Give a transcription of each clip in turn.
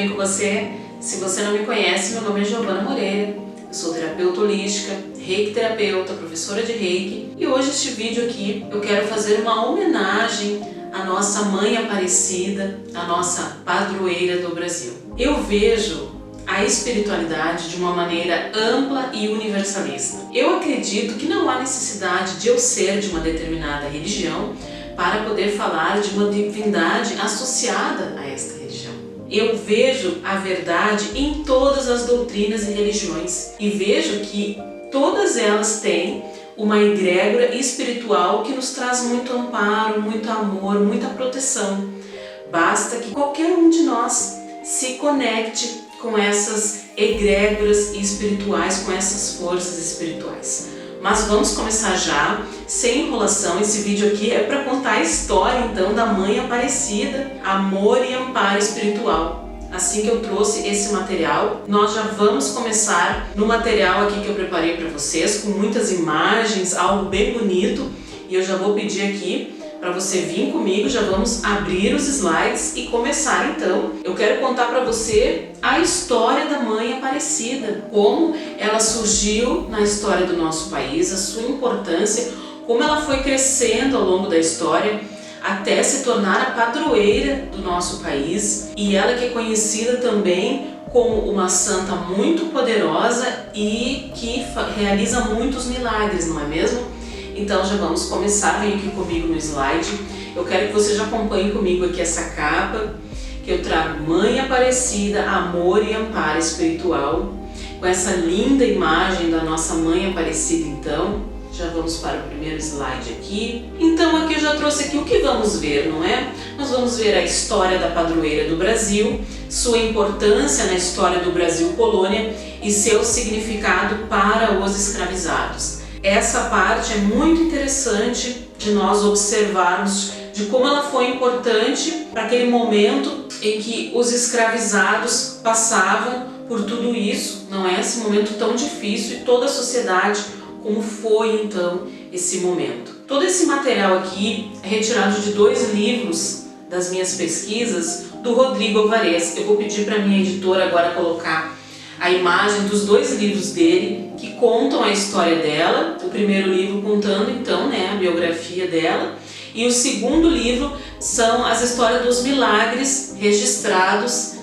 bem com você? Se você não me conhece, meu nome é Giovana Moreira, eu sou terapeuta holística, reiki terapeuta, professora de reiki, e hoje este vídeo aqui eu quero fazer uma homenagem à nossa Mãe Aparecida, a nossa padroeira do Brasil. Eu vejo a espiritualidade de uma maneira ampla e universalista. Eu acredito que não há necessidade de eu ser de uma determinada religião para poder falar de uma divindade associada a esta religião. Eu vejo a verdade em todas as doutrinas e religiões e vejo que todas elas têm uma egrégora espiritual que nos traz muito amparo, muito amor, muita proteção. Basta que qualquer um de nós se conecte com essas egrégoras espirituais, com essas forças espirituais. Mas vamos começar já, sem enrolação. Esse vídeo aqui é para contar a história então da Mãe Aparecida, amor e amparo espiritual. Assim que eu trouxe esse material, nós já vamos começar no material aqui que eu preparei para vocês, com muitas imagens, algo bem bonito, e eu já vou pedir aqui para você vir comigo, já vamos abrir os slides e começar então. Eu quero contar para você a história da Mãe Aparecida, como ela surgiu na história do nosso país, a sua importância, como ela foi crescendo ao longo da história, até se tornar a padroeira do nosso país, e ela que é conhecida também como uma santa muito poderosa e que realiza muitos milagres, não é mesmo? Então já vamos começar, vem aqui comigo no slide. Eu quero que você já acompanhe comigo aqui essa capa, que eu trago Mãe Aparecida, amor e amparo espiritual, com essa linda imagem da nossa Mãe Aparecida então. Já vamos para o primeiro slide aqui. Então aqui eu já trouxe aqui o que vamos ver, não é? Nós vamos ver a história da padroeira do Brasil, sua importância na história do Brasil colônia e seu significado para os escravizados. Essa parte é muito interessante de nós observarmos de como ela foi importante para aquele momento em que os escravizados passavam por tudo isso, não é? Esse momento tão difícil e toda a sociedade, como foi então esse momento. Todo esse material aqui é retirado de 2 livros das minhas pesquisas do Rodrigo Alvarez. Eu vou pedir para minha editora agora colocar a imagem dos 2 livros dele que contam a história dela. O primeiro livro contando então, né, a biografia dela, e o segundo livro são as histórias dos milagres registrados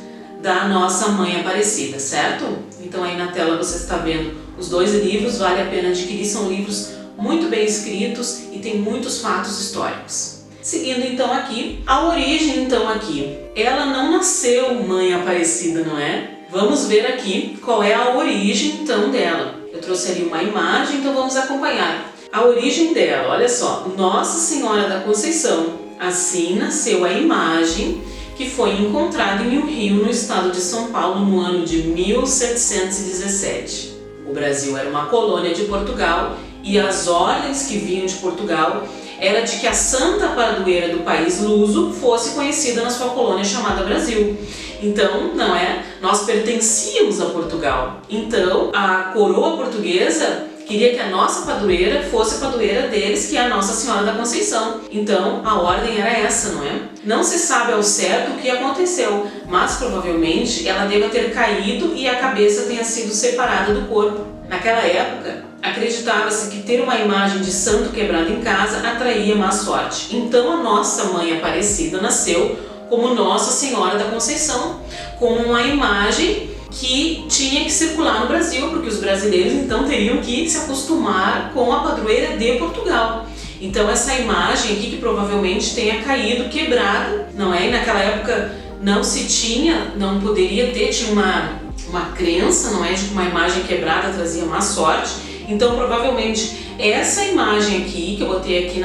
da nossa Mãe Aparecida, certo? Então aí na tela você está vendo os 2 livros, vale a pena adquirir, são livros muito bem escritos e tem muitos fatos históricos. Seguindo então aqui, a origem então aqui, ela não nasceu Mãe Aparecida, não é? Vamos ver aqui qual é a origem então dela. Eu trouxe ali uma imagem, então vamos acompanhar. A origem dela, olha só, Nossa Senhora da Conceição. Assim nasceu a imagem que foi encontrada em um rio no estado de São Paulo no ano de 1717. O Brasil era uma colônia de Portugal e as ordens que vinham de Portugal era de que a santa padroeira do país luso fosse conhecida na sua colônia chamada Brasil. Então, não é? Nós pertencíamos a Portugal. Então, a coroa portuguesa queria que a nossa padroeira fosse a padroeira deles, que é a Nossa Senhora da Conceição. Então, a ordem era essa, não é? Não se sabe ao certo o que aconteceu, mas provavelmente ela deva ter caído e a cabeça tenha sido separada do corpo. Naquela época, acreditava-se que ter uma imagem de santo quebrado em casa atraía má sorte. Então, a nossa Mãe Aparecida nasceu como Nossa Senhora da Conceição, com uma imagem que tinha que circular no Brasil, porque os brasileiros então teriam que se acostumar com a padroeira de Portugal. Então essa imagem aqui que provavelmente tenha caído, quebrada, não é? E naquela época não se tinha, não poderia ter, tinha uma crença, não é? De que uma imagem quebrada trazia má sorte. Então provavelmente essa imagem aqui, que eu botei aqui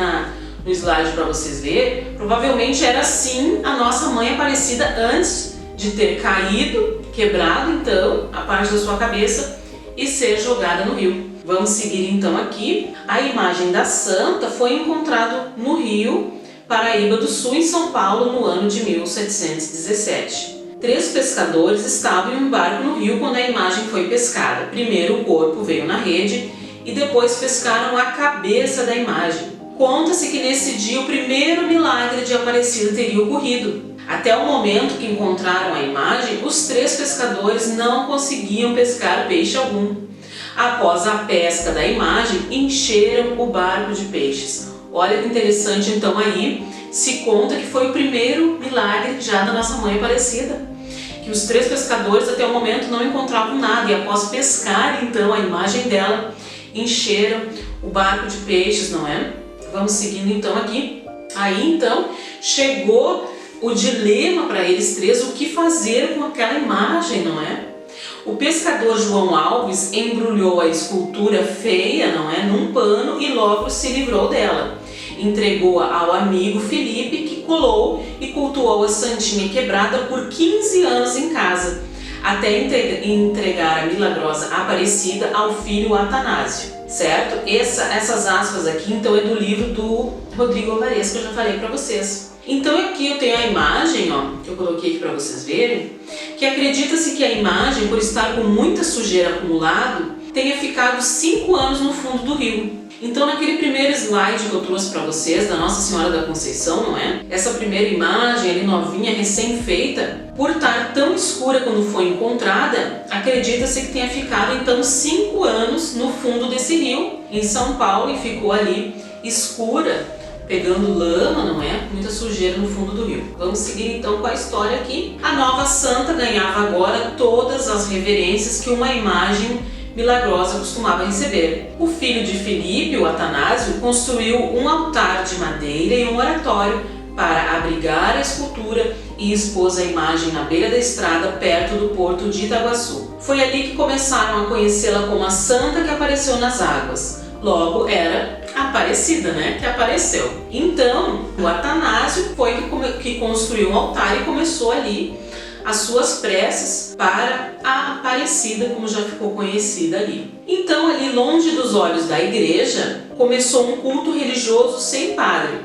no slide para vocês verem, provavelmente era sim a nossa Mãe Aparecida antes de ter caído, quebrado então a parte da sua cabeça e ser jogada no rio. Vamos seguir então aqui. A imagem da santa foi encontrada no rio Paraíba do Sul, em São Paulo, no ano de 1717. 3 pescadores estavam em um barco no rio quando a imagem foi pescada. Primeiro o corpo veio na rede e depois pescaram a cabeça da imagem. Conta-se que nesse dia o primeiro milagre de Aparecida teria ocorrido. Até o momento que encontraram a imagem, os 3 pescadores não conseguiam pescar peixe algum. Após a pesca da imagem, encheram o barco de peixes. Olha que interessante, então aí se conta que foi o primeiro milagre já da nossa Mãe Aparecida. Que os 3 pescadores até o momento não encontravam nada e após pescar então a imagem dela, encheram o barco de peixes, não é? Vamos seguindo então aqui. Aí então chegou o dilema para eles 3, o que fazer com aquela imagem, não é? O pescador João Alves embrulhou a escultura feia, não é, num pano e logo se livrou dela. Entregou-a ao amigo Felipe, que colou e cultuou a santinha quebrada por 15 anos em casa, até entregar a milagrosa Aparecida ao filho Atanásio, certo? Essas aspas aqui então é do livro do Rodrigo Alvarez, que eu já falei para vocês. Então aqui eu tenho a imagem, ó, que eu coloquei aqui para vocês verem, que acredita-se que a imagem, por estar com muita sujeira acumulado, tenha ficado 5 anos no fundo do rio. Então naquele primeiro slide que eu trouxe para vocês, da Nossa Senhora da Conceição, não é? Essa primeira imagem ali novinha, recém-feita, por estar tão escura quando foi encontrada, acredita-se que tenha ficado então 5 anos no fundo desse rio, em São Paulo, e ficou ali escura, pegando lama, não é? Muita sujeira no fundo do rio. Vamos seguir então com a história aqui. A nova santa ganhava agora todas as reverências que uma imagem milagrosa costumava receber. O filho de Felipe, o Atanásio, construiu um altar de madeira e um oratório para abrigar a escultura e expôs a imagem na beira da estrada, perto do porto de Itaguaçu. Foi ali que começaram a conhecê-la como a santa que apareceu nas águas. Logo era Aparecida, né? Que apareceu. Então, o Atanásio foi que construiu um altar e começou ali as suas preces para a Aparecida, como já ficou conhecida ali. Então, ali longe dos olhos da igreja, começou um culto religioso sem padre.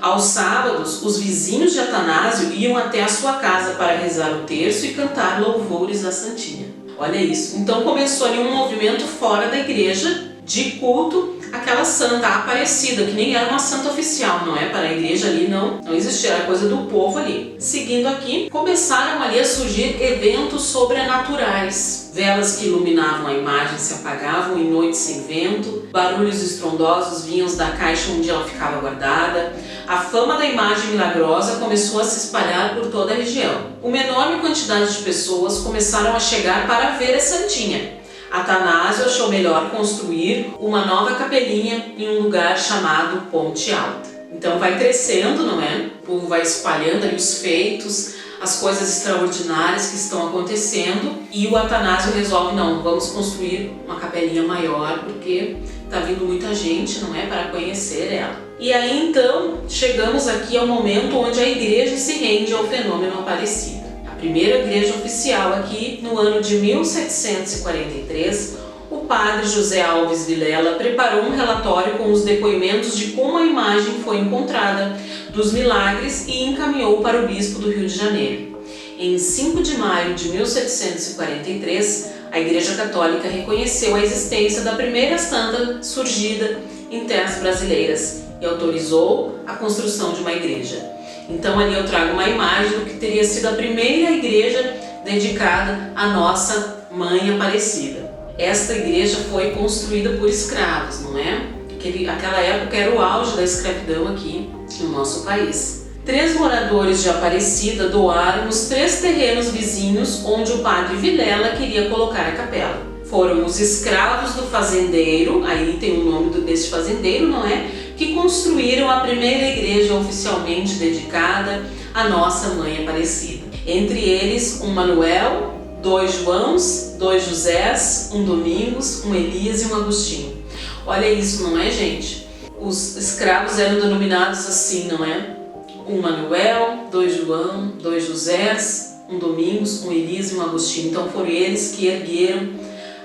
Aos sábados, os vizinhos de Atanásio iam até a sua casa para rezar o terço e cantar louvores à Santinha. Olha isso. Então começou ali um movimento fora da igreja de culto àquela santa Aparecida, que nem era uma santa oficial, não é? Para a igreja ali não existia, era coisa do povo ali. Seguindo aqui, começaram ali a surgir eventos sobrenaturais. Velas que iluminavam a imagem se apagavam em noites sem vento, barulhos estrondosos vinham da caixa onde ela ficava guardada. A fama da imagem milagrosa começou a se espalhar por toda a região. Uma enorme quantidade de pessoas começaram a chegar para ver a santinha. Atanásio achou melhor construir uma nova capelinha em um lugar chamado Ponte Alta. Então vai crescendo, não é? O povo vai espalhando ali os feitos, as coisas extraordinárias que estão acontecendo, e o Atanásio resolve, não, vamos construir uma capelinha maior porque está vindo muita gente, não é? Para conhecer ela. E aí então chegamos aqui ao momento onde a igreja se rende ao fenômeno Aparecida. Primeira igreja oficial aqui, no ano de 1743, o padre José Alves Vilela preparou um relatório com os depoimentos de como a imagem foi encontrada, dos milagres, e encaminhou para o bispo do Rio de Janeiro. Em 5 de maio de 1743, a Igreja Católica reconheceu a existência da primeira santa surgida em terras brasileiras e autorizou a construção de uma igreja. Então ali eu trago uma imagem do que teria sido a primeira igreja dedicada à nossa Mãe Aparecida. Esta igreja foi construída por escravos, não é? Aquela época era o auge da escravidão aqui no nosso país. 3 moradores de Aparecida doaram os 3 terrenos vizinhos onde o padre Vilela queria colocar a capela. Foram os escravos do fazendeiro, aí tem o nome desse fazendeiro, não é? Que construíram a primeira igreja oficialmente dedicada à nossa Mãe Aparecida. Entre eles, um Manuel, 2 Joãos, 2 Josés, um Domingos, um Elias e um Agostinho. Olha isso, não é, gente? Os escravos eram denominados assim, não é? Um Manuel, 2 João, 2 Josés, um Domingos, um Elias e um Agostinho. Então foram eles que ergueram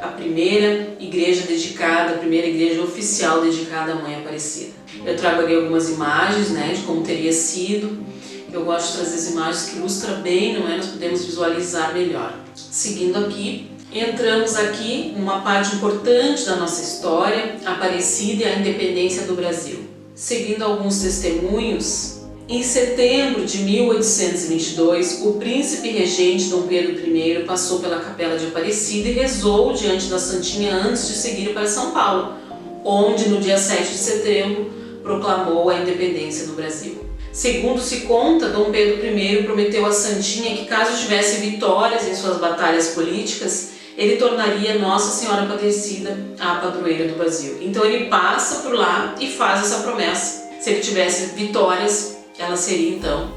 a primeira igreja dedicada, a primeira igreja oficial dedicada à Mãe Aparecida. Eu trago ali algumas imagens, né, de como teria sido. Eu gosto de trazer as imagens que ilustram bem, não é? Nós podemos visualizar melhor. Seguindo aqui, entramos aqui numa parte importante da nossa história, Aparecida e a independência do Brasil. Seguindo alguns testemunhos, Em setembro de 1822, o príncipe regente Dom Pedro I passou pela Capela de Aparecida e rezou diante da Santinha antes de seguir para São Paulo, onde no dia 7 de setembro proclamou a independência do Brasil. Segundo se conta, Dom Pedro I prometeu à Santinha que, caso tivesse vitórias em suas batalhas políticas, ele tornaria Nossa Senhora Aparecida a padroeira do Brasil. Então ele passa por lá e faz essa promessa. Se ele tivesse vitórias, ela seria então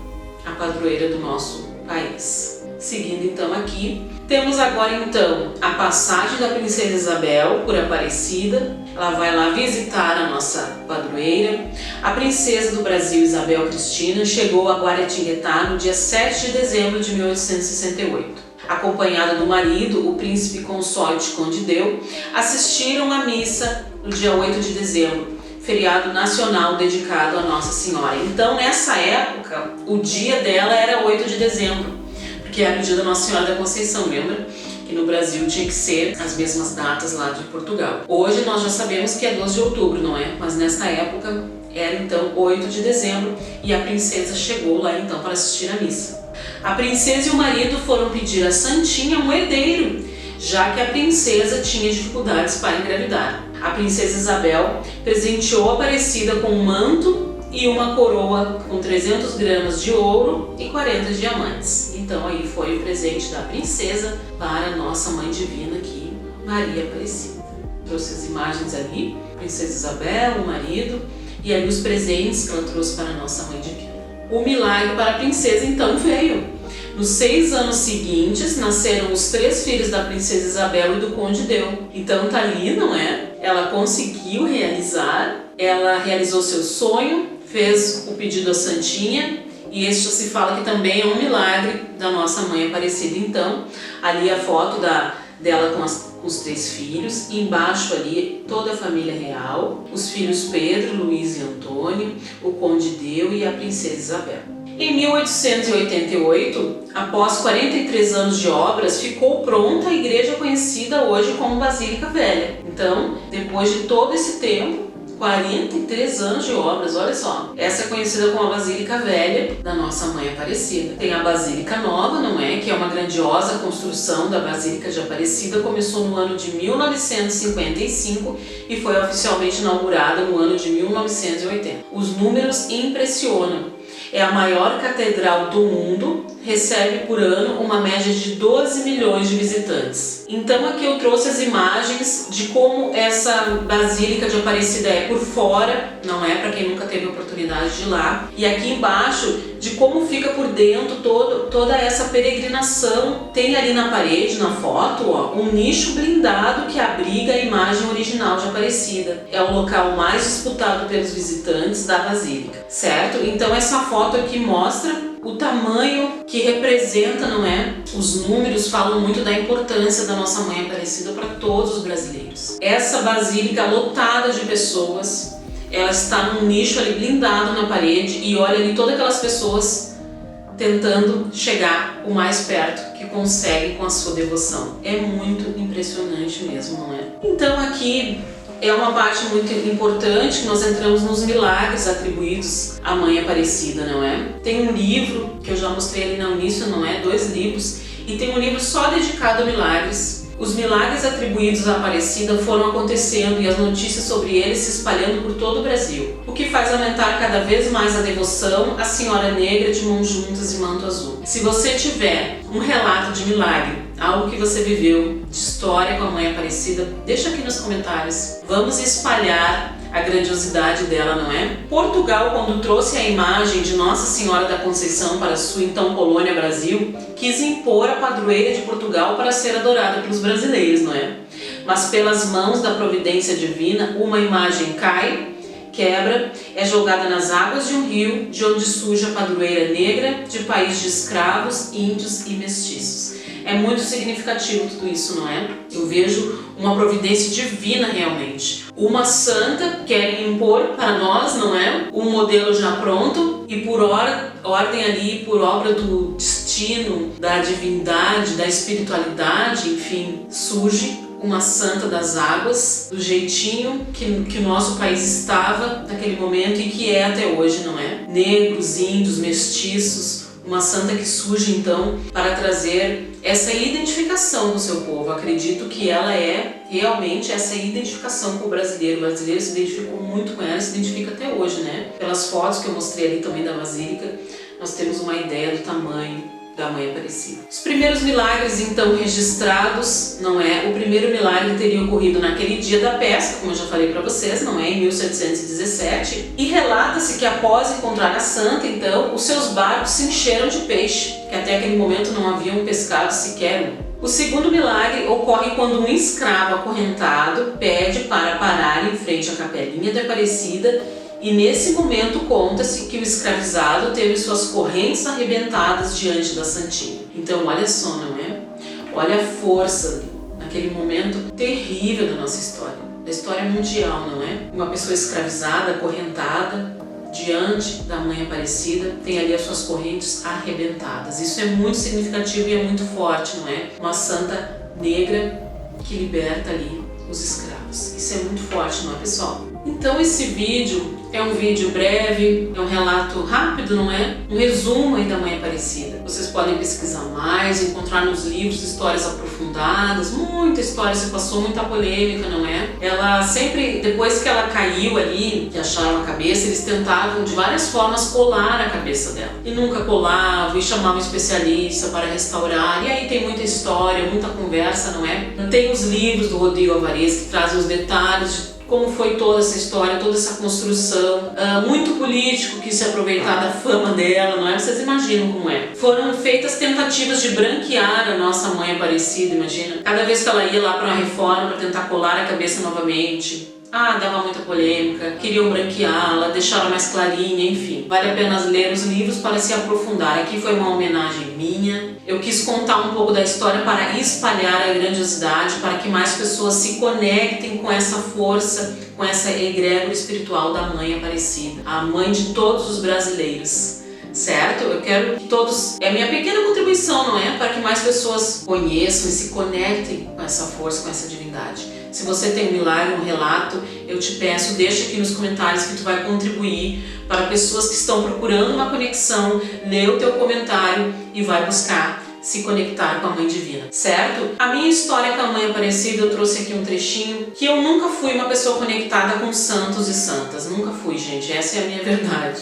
a padroeira do nosso país. Seguindo então aqui, temos agora então a passagem da Princesa Isabel por Aparecida. Ela vai lá visitar a nossa padroeira. A princesa do Brasil, Isabel Cristina, chegou a Guaratinguetá no dia 7 de dezembro de 1868. Acompanhada do marido, o príncipe consorte Condideu, assistiram à missa no dia 8 de dezembro, feriado nacional dedicado a Nossa Senhora. Então, nessa época, o dia dela era 8 de dezembro, porque era o dia da Nossa Senhora da Conceição, lembra? Que no Brasil tinha que ser as mesmas datas lá de Portugal. Hoje nós já sabemos que é 12 de outubro, não é? Mas nessa época era então 8 de dezembro e a princesa chegou lá então para assistir à missa. A princesa e o marido foram pedir à Santinha um herdeiro, já que a princesa tinha dificuldades para engravidar. A princesa Isabel presenteou a Aparecida com um manto e uma coroa com 300 gramas de ouro e 40 diamantes. Então aí foi o presente da princesa para a nossa Mãe Divina aqui, Maria Aparecida. Trouxe as imagens ali, Princesa Isabel, o marido, e ali os presentes que ela trouxe para a nossa Mãe Divina. O milagre para a princesa então veio. Nos 6 anos seguintes, nasceram os 3 filhos da princesa Isabel e do Conde Deu. Então tá ali, não é? Ela conseguiu realizar, ela realizou seu sonho, fez o pedido à Santinha, e este já se fala que também é um milagre da nossa Mãe Aparecida. Então, ali a foto dela com os 3 filhos, e embaixo ali toda a família real, os filhos Pedro, Luiz e Antônio, o Conde Deu e a princesa Isabel. Em 1888, após 43 anos de obras, ficou pronta a igreja conhecida hoje como Basílica Velha. Então, depois de todo esse tempo, 43 anos de obras, olha só. Essa é conhecida como a Basílica Velha da nossa Mãe Aparecida. Tem a Basílica Nova, não é? Que é uma grandiosa construção da Basílica de Aparecida. Começou no ano de 1955 e foi oficialmente inaugurada no ano de 1980. Os números impressionam. É a maior catedral do mundo, recebe por ano uma média de 12 milhões de visitantes. Então aqui eu trouxe as imagens de como essa Basílica de Aparecida é por fora, não é? Para quem nunca teve a oportunidade de ir lá. E aqui embaixo de como fica por dentro toda essa peregrinação. Tem ali na parede, na foto, ó, um nicho blindado que abriga a imagem original de Aparecida. É o local mais disputado pelos visitantes da Basílica, certo? Então essa foto aqui mostra o tamanho que representa, não é? Os números falam muito da importância da nossa Mãe Aparecida para todos os brasileiros. Essa basílica lotada de pessoas, ela está num nicho ali blindado na parede e olha ali todas aquelas pessoas tentando chegar o mais perto que conseguem com a sua devoção. É muito impressionante mesmo, não é? Então aqui é uma parte muito importante que nós entramos nos milagres atribuídos à Mãe Aparecida, não é? Tem um livro que eu já mostrei ali no início, não é? 2 livros, e tem um livro só dedicado a milagres. Os milagres atribuídos à Aparecida foram acontecendo e as notícias sobre eles se espalhando por todo o Brasil, o que faz aumentar cada vez mais a devoção à Senhora Negra de mãos juntas e manto azul. Se você tiver um relato de milagre, algo que você viveu, de história com a Mãe Aparecida, deixa aqui nos comentários. Vamos espalhar a grandiosidade dela, não é? Portugal, quando trouxe a imagem de Nossa Senhora da Conceição para sua então colônia Brasil, quis impor a padroeira de Portugal para ser adorada pelos brasileiros, não é? Mas pelas mãos da providência divina, uma imagem cai, quebra, é jogada nas águas de um rio, de onde surge a padroeira negra de país de escravos, índios e mestiços. É muito significativo tudo isso, não é? Eu vejo uma providência divina realmente. Uma santa quer impor para nós, não é? Um modelo já pronto e por ordem ali, por obra do destino, da divindade, da espiritualidade, enfim, surge uma santa das águas, do jeitinho que o nosso país estava naquele momento e que é até hoje, não é? Negros, índios, mestiços, uma santa que surge então para trazer essa identificação com o seu povo. Acredito que ela é realmente essa identificação com o brasileiro. O brasileiro se identificou muito com ela, se identifica até hoje, né? Pelas fotos que eu mostrei ali também da Basílica, nós temos uma ideia do tamanho da Mãe Aparecida. Os primeiros milagres então registrados, não é? O primeiro milagre teria ocorrido naquele dia da pesca, como eu já falei para vocês, não é? Em 1717, e relata-se que após encontrar a santa, então, os seus barcos se encheram de peixe, que até aquele momento não haviam pescado sequer um. O segundo milagre ocorre quando um escravo acorrentado pede para parar em frente à capelinha de Aparecida. E nesse momento conta-se que o escravizado teve suas correntes arrebentadas diante da santinha. Então olha só, não é? Olha a força naquele momento terrível da nossa história, da história mundial, não é? Uma pessoa escravizada, acorrentada, diante da Mãe Aparecida, tem ali as suas correntes arrebentadas. Isso é muito significativo e é muito forte, não é? Uma santa negra que liberta ali os escravos. Isso é muito forte, não é, pessoal? Então esse vídeo é um vídeo breve, é um relato rápido, não é? Um resumo aí da Mãe Aparecida. Vocês podem pesquisar mais, encontrar nos livros histórias aprofundadas, muita história se passou, muita polêmica, não é? Ela sempre, depois que ela caiu ali, que acharam a cabeça, eles tentavam de várias formas colar a cabeça dela. E nunca colavam, e chamavam especialista para restaurar. E aí tem muita história, muita conversa, não é? Tem os livros do Rodrigo Alvarez que trazem os detalhes de como foi toda essa história, toda essa construção, muito político que se aproveitar da fama dela, não é? Vocês imaginam como é. Foram feitas tentativas de branquear a nossa Mãe Aparecida, imagina. Cada vez que ela ia lá para uma reforma para tentar colar a cabeça novamente, dava muita polêmica, queriam branqueá-la, deixá-la mais clarinha, enfim. Vale a pena ler os livros para se aprofundar. Aqui foi uma homenagem minha. Eu quis contar um pouco da história para espalhar a grandiosidade, para que mais pessoas se conectem com essa força, com essa egrégora espiritual da Mãe Aparecida, a mãe de todos os brasileiros. Certo? Eu quero que todos... É a minha pequena contribuição, não é? Para que mais pessoas conheçam e se conectem com essa força, com essa divindade. Se você tem um milagre, um relato, eu te peço, deixa aqui nos comentários que tu vai contribuir para pessoas que estão procurando uma conexão, lê o teu comentário e vai buscar se conectar com a Mãe Divina, certo? A minha história com a Mãe Aparecida, eu trouxe aqui um trechinho, que eu nunca fui uma pessoa conectada com santos e santas, nunca fui, gente, essa é a minha verdade.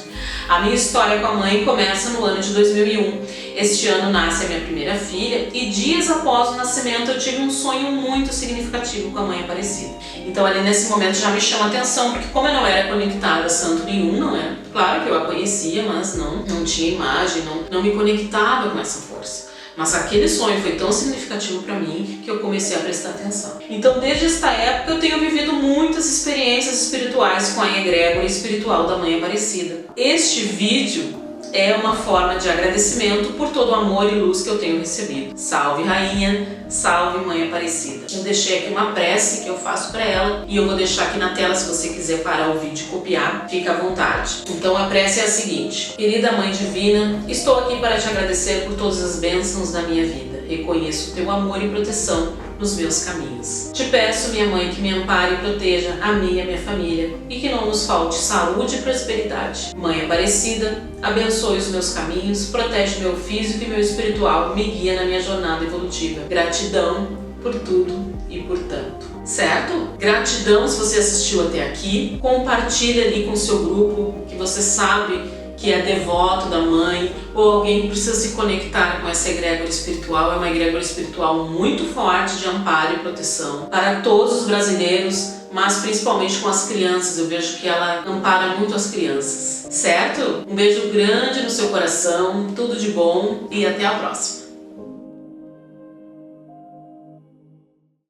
A minha história com a mãe começa no ano de 2001. Este ano nasce a minha primeira filha e dias após o nascimento eu tive um sonho muito significativo com a Mãe Aparecida. Então ali nesse momento já me chama a atenção, porque como eu não era conectada a santo nenhum, não é? Claro que eu a conhecia, mas não tinha imagem, não me conectava com essa força. Mas aquele sonho foi tão significativo para mim que eu comecei a prestar atenção. Então, desde esta época, eu tenho vivido muitas experiências espirituais com a egrégora espiritual da Mãe Aparecida. Este vídeo é uma forma de agradecimento por todo o amor e luz que eu tenho recebido. Salve Rainha, salve Mãe Aparecida. Eu deixei aqui uma prece que eu faço para ela e eu vou deixar aqui na tela se você quiser parar o vídeo e copiar, fica à vontade. Então a prece é a seguinte: querida Mãe Divina, estou aqui para te agradecer por todas as bênçãos da minha vida. Reconheço o teu amor e proteção nos meus caminhos. Te peço, minha Mãe, que me ampare e proteja a mim e a minha família e que não nos falte saúde e prosperidade. Mãe Aparecida, abençoe os meus caminhos, protege meu físico e meu espiritual, me guia na minha jornada evolutiva. Gratidão por tudo e por tanto. Certo? Gratidão se você assistiu até aqui. Compartilhe ali com o seu grupo que você sabe que é devoto da mãe, ou alguém que precisa se conectar com essa egrégora espiritual. É uma egrégora espiritual muito forte de amparo e proteção para todos os brasileiros, mas principalmente com as crianças. Eu vejo que ela ampara muito as crianças, certo? Um beijo grande no seu coração, tudo de bom e até a próxima.